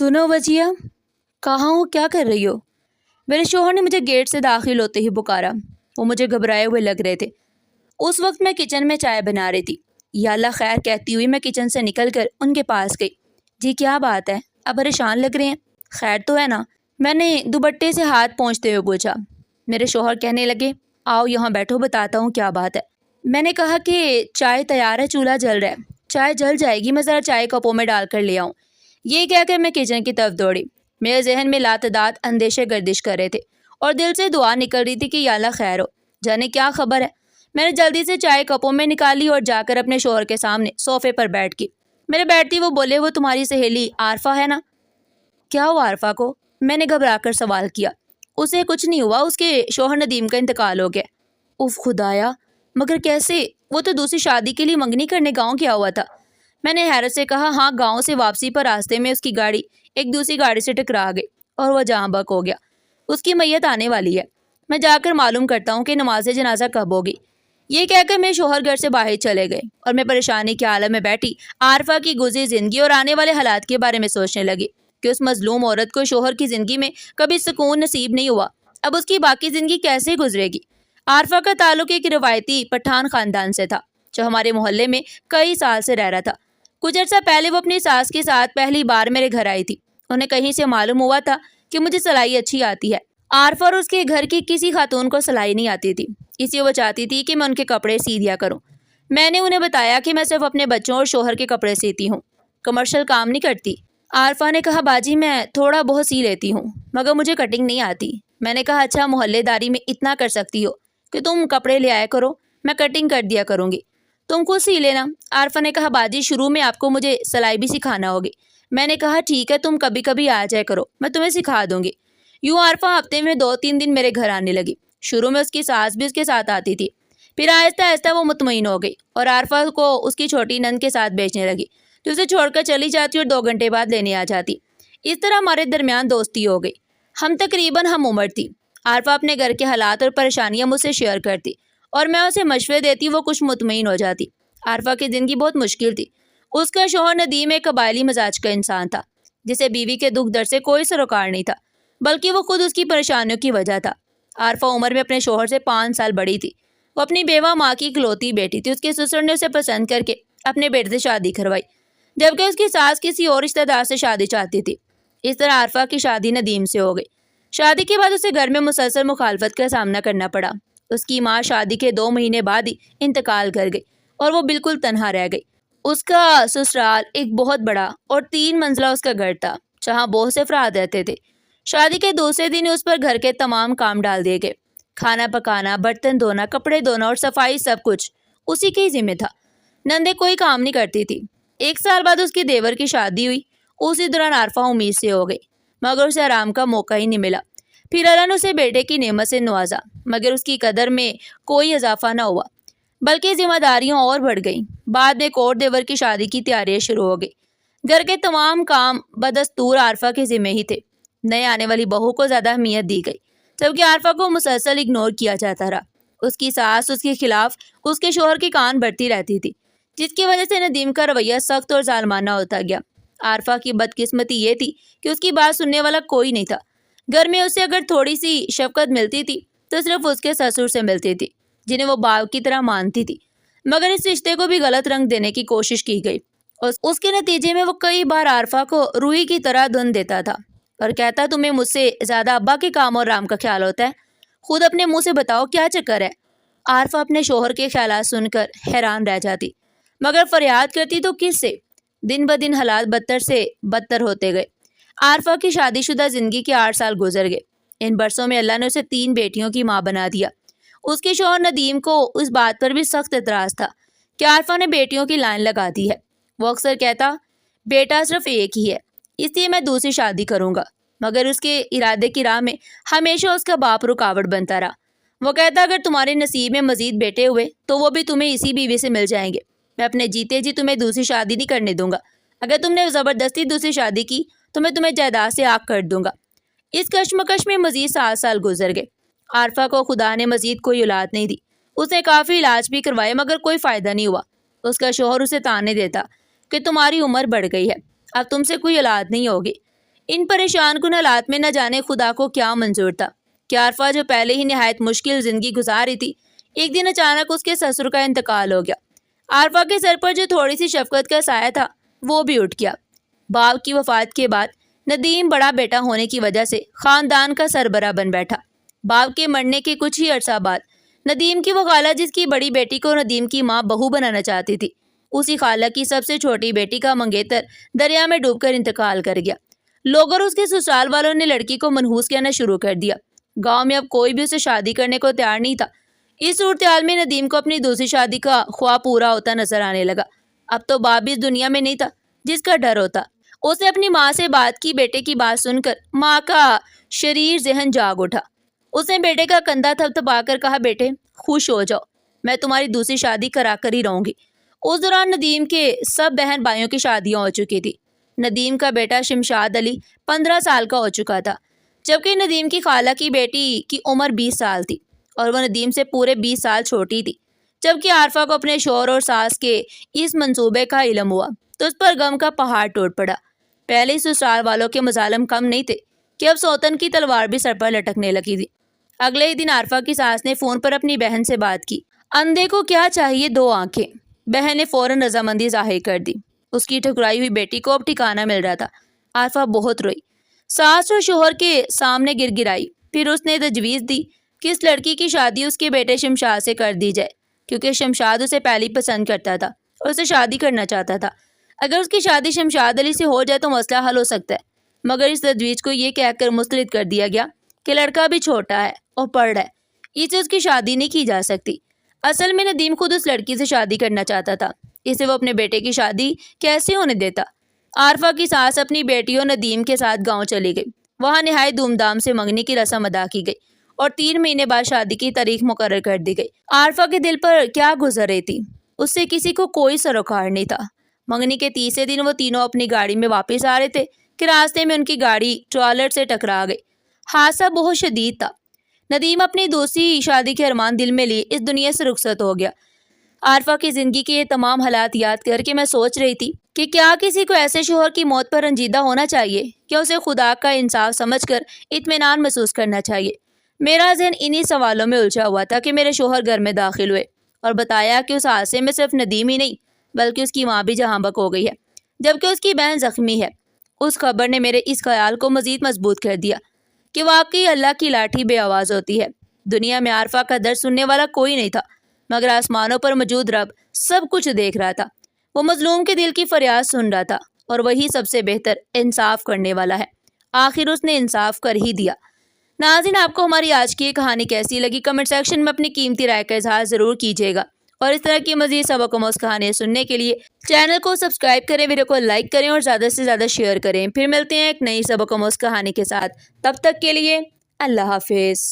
सुनो वजिया, कहाँ हो, क्या कर रही हो? मेरे शोहर ने मुझे गेट से दाखिल होते ही पुकारा। वो मुझे घबराए हुए लग रहे थे। उस वक्त मैं किचन में चाय बना रही थी। या अल्लाह खैर कहती हुई मैं किचन से निकलकर उनके पास गई। जी क्या बात है, अब परेशान लग रहे हैं, खैर तो है ना? मैंने दुपट्टे से हाथ पोंछते हुए पूछा। मेरे शोहर कहने लगे, आओ यहाँ बैठो, बताता हूँ क्या बात है। मैंने कहा कि चाय तैयार है, चूल्हा जल रहा है, चाय जल जाएगी, मैं ज़रा चाय कपों में डाल कर ले आऊँ। ये कहकर मैं किचन की तरफ दौड़ी। मेरे जहन में लातदाद अंदेशे गर्दिश कर रहे थे और दिल से दुआ निकल रही थी कि या अल्लाह खैर हो, जाने क्या खबर है। मैंने जल्दी से चाय कपों में निकाली और जाकर अपने शोहर के सामने सोफे पर बैठ गई। मेरे बैठती वो बोले, वो तुम्हारी सहेली आरफा है ना? क्या हुआ आरफा को? मैंने घबरा कर सवाल किया। उसे कुछ नहीं हुआ, उसके शोहर नदीम का इंतकाल हो गया। उफ खुदाया, मगर कैसे? वो तो दूसरी शादी के लिए मंगनी करने गाँव गया हुआ था। मैंने हैरत से कहा, हाँ, गांव से वापसी पर रास्ते में उसकी गाड़ी एक दूसरी गाड़ी से टकरा गई और वह जहाँ बक हो गया। उसकी मैयत आने वाली है, मैं जाकर मालूम करता हूँ कि नमाज जनाजा कब होगी। ये कहकर मेरे शोहर घर से बाहर चले गए और मैं परेशानी के आलम में बैठी आरफा की गुजरी जिंदगी और आने वाले हालात के बारे में सोचने लगी कि उस मजलूम औरत को शोहर की जिंदगी में कभी सुकून नसीब नहीं हुआ, अब उसकी बाकी जिंदगी कैसे गुजरेगी। आरफा का ताल्लुक एक रिवायती पठान खानदान से था जो हमारे मोहल्ले में कई साल से रह रहा था। कुछ अर्सा पहले वो अपनी सास के साथ पहली बार मेरे घर आई थी। उन्हें कहीं से मालूम हुआ था कि मुझे सिलाई अच्छी आती है। आरफा और उसके घर की किसी खातून को सिलाई नहीं आती थी, इसलिए वो चाहती थी कि मैं उनके कपड़े सी दिया करूं। मैंने उन्हें बताया कि मैं सिर्फ अपने बच्चों और शोहर के कपड़े सीती हूँ, कमर्शियल काम नहीं करती। आरफा ने कहा, बाजी मैं थोड़ा बहुत सी लेती हूँ मगर मुझे कटिंग नहीं आती। मैंने कहा, अच्छा, मोहल्लेदारी में इतना कर सकती हो कि तुम कपड़े ले आया करो, मैं कटिंग कर दिया करूँगी, तुम खुद सी लेना। आरफा ने कहा, बाजी शुरू में आपको मुझे सिलाई भी सिखाना होगी। मैंने कहा, ठीक है, तुम कभी कभी आ जाया करो, मैं तुम्हें सिखा दूंगी। यूँ आरफा हफ्ते में 2-3 दिन मेरे घर आने लगी। शुरू में उसकी सास भी उसके साथ आती थी, फिर आहिस्ता आहिस्ता वो मुतमईन हो गई और आरफा को उसकी छोटी नंद के साथ बेचने लगी, तो उसे छोड़कर चली जाती और 2 घंटे बाद लेने आ जाती। इस तरह हमारे दरमियान दोस्ती हो गई। हम तकरीबन हम उम्र थी। आरफा अपने घर के हालात और परेशानियां मुझसे शेयर करती और मैं उसे मशवरे देती, वो कुछ मुतमईन हो जाती। आरफा की ज़िंदगी बहुत मुश्किल थी। उसका शोहर नदीम एक कबायली मिजाज का इंसान था जिसे बीवी के दुख दर्द से कोई सरोकार नहीं था, बल्कि वो खुद उसकी परेशानियों की वजह था। आरफा उम्र में अपने शोहर से 5 साल बड़ी थी। वो अपनी बेवा माँ की इकलौती बेटी थी। उसके ससुर ने उसे पसंद करके अपने बेटे से शादी करवाई, जबकि उसकी सास किसी और रिश्तेदार से शादी चाहती थी। इस तरह आरफा की शादी नदीम से हो गई। शादी के बाद उसे घर में मुसलसल मुखालफत का सामना करना पड़ा। उसकी माँ शादी के 2 महीने बाद ही इंतकाल कर गई और वो बिल्कुल तन्हा रह गई। उसका ससुराल एक बहुत बड़ा और 3 मंजिला उसका घर था जहाँ बहुत से अफराद रहते थे। शादी के दूसरे दिन उस पर घर के तमाम काम डाल दिए गए। खाना पकाना, बर्तन धोना, कपड़े धोना और सफाई सब कुछ उसी के ही जिम्मे था। नंदे कोई काम नहीं करती थी। 1 साल बाद उसकी देवर की शादी हुई। उसी दौरान आरफा उम्मीद से हो गई मगर उसे आराम का मौका ही नहीं मिला। फिर अल्लाह ने उसे बेटे की नेमत से नवाजा मगर उसकी कदर में कोई इजाफा न हुआ, बल्कि जिम्मेदारियां और बढ़ गईं। बाद में एक और देवर की शादी की तैयारियां शुरू हो गई। घर के तमाम काम बदस्तूर आरफा के जिम्मे ही थे। नए आने वाली बहू को ज़्यादा अहमियत दी गई, जबकि आरफा को मुसलसल इग्नोर किया जाता रहा। उसकी सास उसके खिलाफ उसके शोहर की कान भरती रहती थी, जिसकी वजह से नदीम का रवैया सख्त और जालमाना होता गया। आरफा की बदकिस्मती ये थी कि उसकी बात सुनने वाला कोई नहीं था। घर में उसे अगर थोड़ी सी शफकत मिलती थी तो सिर्फ उसके ससुर से मिलती थी, जिन्हें वो बाप की तरह मानती थी। मगर इस रिश्ते को भी गलत रंग देने की कोशिश की गई और उसके नतीजे में वो कई बार आरफा को रूही की तरह धुन देता था और कहता, तुम्हें मुझसे ज़्यादा अब्बा के काम और राम का ख्याल होता है, खुद अपने मुंह से बताओ क्या चक्कर है। आरफा अपने शोहर के ख्यालात सुनकर हैरान रह जाती, मगर फरियाद करती तो किससे। दिन ब दिन हालात बदतर से बदतर होते गए। आरफा की शादीशुदा जिंदगी के 8 साल गुजर गए। इन बरसों में अल्लाह ने उसे 3 बेटियों की माँ बना दिया। उसके शौहर नदीम को उस बात पर भी सख्त एतराज़ था कि आरफा ने बेटियों की लाइन लगा दी है। वो अक्सर कहता, बेटा सिर्फ एक ही है, इसलिए मैं दूसरी शादी करूँगा। मगर उसके इरादे की राह में हमेशा उसका बाप रुकावट बनता रहा। वो कहता, अगर तुम्हारे नसीब में मजीद बेटे हुए तो वो भी तुम्हें इसी बीवी से मिल जाएंगे। मैं अपने जीते जी तुम्हें दूसरी शादी नहीं करने दूंगा। अगर तुमने ज़बरदस्ती दूसरी शादी की तो मैं तुम्हें जायदाद से आग कर दूंगा। इस कश्मकश में मजीद 7 साल गुजर गए। आरफा को खुदा ने मजीद कोई औलाद नहीं दी। उसने काफ़ी इलाज भी करवाए मगर कोई फ़ायदा नहीं हुआ। उसका शोहर उसे ताने देता कि तुम्हारी उम्र बढ़ गई है, अब तुमसे कोई औलाद नहीं होगी। ان پریشان کن حالات میں نہ جانے خدا کو کیا منظور تھا کہ عارفہ جو پہلے ہی نہایت مشکل زندگی گزار رہی تھی، ایک دن اچانک اس کے سسر کا انتقال ہو گیا۔ عارفہ کے سر پر جو تھوڑی سی شفقت کا سایہ تھا وہ بھی اٹھ گیا۔ باپ کی وفات کے بعد ندیم بڑا بیٹا ہونے کی وجہ سے خاندان کا سربراہ بن بیٹھا۔ باپ کے مرنے کے کچھ ہی عرصہ بعد ندیم کی وہ خالہ جس کی بڑی بیٹی کو ندیم کی ماں بہو بنانا چاہتی تھی، اسی خالہ کی سب سے چھوٹی بیٹی کا منگیتر دریا میں ڈوب کر انتقال کر گیا۔ لوگ اور اس کے سسرال والوں نے لڑکی کو منحوس کہنا شروع کر دیا۔ گاؤں میں اب کوئی بھی اسے شادی کرنے کو تیار نہیں تھا۔ اس صورتحال میں ندیم کو اپنی دوسری شادی کا خواہ پورا ہوتا نظر آنے لگا۔ اب تو باپ بھی اس دنیا میں نہیں تھا جس کا ڈر ہوتا۔ اس نے اپنی ماں سے بات کی، بیٹے کی بات سن کر ماں کا شریر ذہن جاگ اٹھا۔ اس نے بیٹے کا کندھا تھپتھپا کر کہا، بیٹے خوش ہو جاؤ، میں تمہاری دوسری شادی کرا کر ہی رہوں گی۔ اس دوران ندیم کے سب بہن بھائیوں کی شادیاں ہو چکی تھی۔ ندیم کا بیٹا شمشاد علی 15 سال کا ہو چکا تھا، جبکہ ندیم کی خالہ کی بیٹی کی عمر 20 سال تھی اور وہ ندیم سے پورے 20 سال چھوٹی تھی۔ جبکہ عارفہ کو اپنے شوہر اور ساس کے اس منصوبے کا علم ہوا تو اس پر غم کا پہاڑ ٹوٹ پڑا۔ پہلے سسرال والوں کے مظالم کم نہیں تھے کہ اب سوتن کی تلوار بھی سر پر لٹکنے لگی تھی۔ اگلے ہی دن عارفہ کی ساس نے فون پر اپنی بہن سے بات کی۔ اندھے کو کیا چاہیے 2 آنکھیں، بہن نے فوراً رضامندی ظاہر کر دی۔ اس کی ٹھکرائی ہوئی بیٹی کو اب ٹھکانہ مل رہا تھا۔ عارفہ بہت روئی، ساس اور شوہر کے سامنے گر گرائی۔ پھر اس نے تجویز دی کہ اس لڑکی کی شادی اس کے بیٹے شمشاد سے کر دی جائے، کیونکہ شمشاد اسے پہلی پسند کرتا تھا اور اسے شادی کرنا چاہتا تھا۔ اگر اس کی شادی شمشاد علی سے ہو جائے تو مسئلہ حل ہو سکتا ہے، مگر اس تجویز کو یہ کہہ کر مسترد کر دیا گیا کہ لڑکا بھی چھوٹا ہے اور پڑھ رہا ہے، اسے اس کی شادی نہیں کی جا سکتی۔ اصل میں ندیم خود اس لڑکی سے شادی کرنا چاہتا تھا، اسے وہ اپنے بیٹے کی شادی کیسے ہونے دیتا۔ عارفہ کی ساس اپنی بیٹیوں ندیم کے ساتھ گاؤں چلی گئی۔ وہاں نہایت دھوم دھام سے منگنی کی رسم ادا کی گئی اور 3 مہینے بعد شادی کی تاریخ مقرر کر دی گئی۔ عارفہ کے دل پر کیا گزر رہی تھی، اس سے کسی کو کوئی سروکار نہیں تھا۔ منگنی کے تیسرے دن وہ تینوں اپنی گاڑی میں واپس آ رہے تھے کہ راستے میں ان کی گاڑی ٹرالر سے ٹکرا گئی۔ حادثہ بہت شدید تھا۔ ندیم اپنی دوسری شادی کے ارمان دل میں لیے اس دنیا سے رخصت ہو گیا۔ عارفہ کی زندگی کے یہ تمام حالات یاد کر کے میں سوچ رہی تھی کہ کیا کسی کو ایسے شوہر کی موت پر رنجیدہ ہونا چاہیے، کیا اسے خدا کا انصاف سمجھ کر اطمینان محسوس کرنا چاہیے۔ میرا ذہن انہی سوالوں میں الجھا ہوا تھا کہ میرے شوہر گھر میں داخل ہوئے اور بتایا کہ اس حادثے میں صرف ندیم ہی نہیں بلکہ اس کی ماں بھی جہاں بک ہو گئی ہے، جبکہ اس کی بہن زخمی ہے۔ اس خبر نے میرے اس خیال کو مزید مضبوط کر دیا کہ واقعی اللہ کی لاٹھی بے آواز ہوتی ہے۔ دنیا میں عارفہ کا درد سننے والا کوئی نہیں تھا، مگر آسمانوں پر موجود رب سب کچھ دیکھ رہا تھا۔ وہ مظلوم کے دل کی فریاد سن رہا تھا اور وہی سب سے بہتر انصاف کرنے والا ہے۔ آخر اس نے انصاف کر ہی دیا۔ ناظرین، آپ کو ہماری آج کی یہ کہانی کیسی لگی؟ کمنٹ سیکشن میں اپنی قیمتی رائے کا اظہار ضرور کیجیے گا، اور اس طرح کی مزید سبق آموز کہانیاں سننے کے لیے چینل کو سبسکرائب کریں، ویڈیو کو لائک کریں اور زیادہ سے زیادہ شیئر کریں۔ پھر ملتے ہیں ایک نئی سبق آموز کہانی کے ساتھ، تب تک کے لیے اللہ حافظ۔